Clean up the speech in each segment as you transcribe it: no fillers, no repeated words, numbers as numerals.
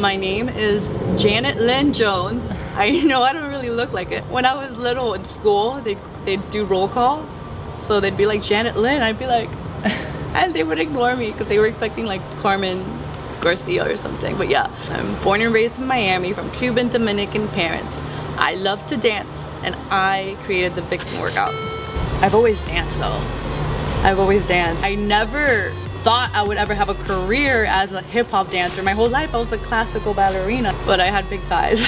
My name is Janet Lynn Jones. I know I don't really look like it. When I was little in school, they'd do roll call. So they'd be like, Janet Lynn, I'd be like, and they would ignore me because they were expecting like Carmen Garcia or something. But yeah, I'm born and raised in Miami from Cuban Dominican parents. I love to dance and I created the Vixen workout. I've always danced though. I've always danced. I never thought I would ever have a career as a hip-hop dancer. My whole life I was a classical ballerina, but I had big thighs.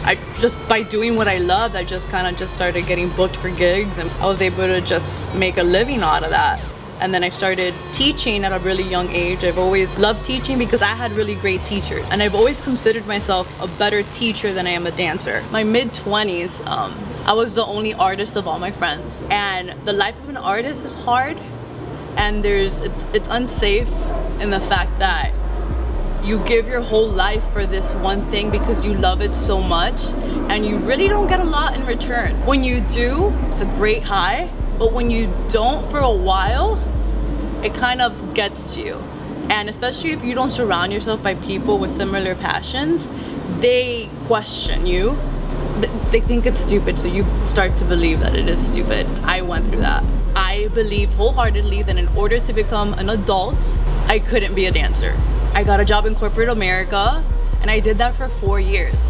I just, by doing what I loved, I just kind of just started getting booked for gigs and I was able to just make a living out of that. And then I started teaching at a really young age. I've always loved teaching because I had really great teachers. And I've always considered myself a better teacher than I am a dancer. My mid-20s, I was the only artist of all my friends. And the life of an artist is hard. And it's unsafe in the fact that you give your whole life for this one thing because you love it so much and you really don't get a lot in return. When you do, it's a great high, but when you don't for a while, it kind of gets to you. And especially if you don't surround yourself by people with similar passions, they question you. They think it's stupid, so you start to believe that it is stupid. I went through that. I believed wholeheartedly that in order to become an adult, I couldn't be a dancer. I got a job in corporate America and I did that for 4 years.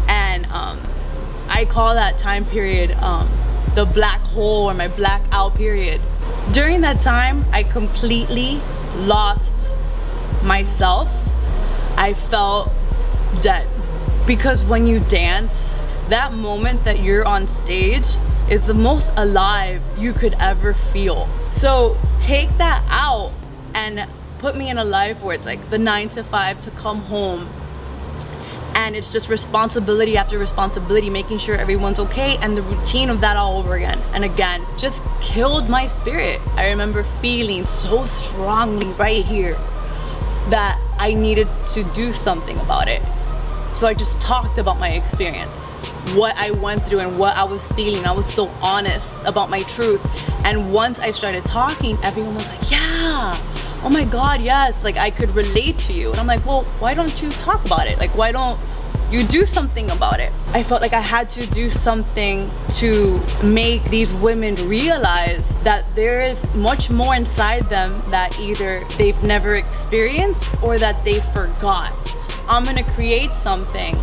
And I call that time period the black hole or my blackout period. During that time, I completely lost myself. I felt dead. Because when you dance, that moment that you're on stage is the most alive you could ever feel. So take that out and put me in a life where it's like the 9 to 5 to come home and it's just responsibility after responsibility, making sure everyone's okay, and the routine of that all over again and again just killed my spirit. I remember feeling so strongly right here that I needed to do something about it. So I just talked about my experience, what I went through and what I was feeling. I was so honest about my truth. And once I started talking, everyone was like, yeah, oh my God, yes, like I could relate to you. And I'm like, well, why don't you talk about it? Like, why don't you do something about it? I felt like I had to do something to make these women realize that there is much more inside them that either they've never experienced or that they forgot. I'm gonna create something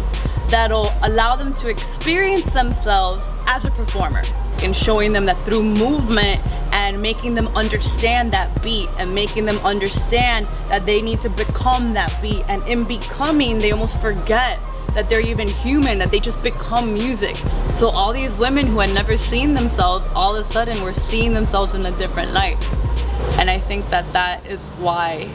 that'll allow them to experience themselves as a performer, and showing them that through movement and making them understand that beat and making them understand that they need to become that beat, and in becoming they almost forget that they're even human, that they just become music. So all these women who had never seen themselves all of a sudden were seeing themselves in a different light. And I think that that is why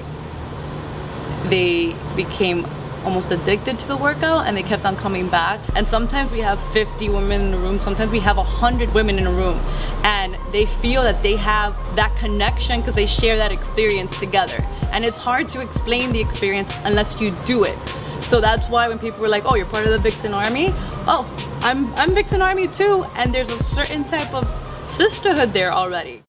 they became almost addicted to the workout and they kept on coming back. And sometimes we have 50 women in a room, sometimes we have 100 women in a room, and they feel that they have that connection because they share that experience together. And it's hard to explain the experience unless you do it. So that's why when people were like, oh, you're part of the Vixen Army? Oh, I'm Vixen Army too. And there's a certain type of sisterhood there already.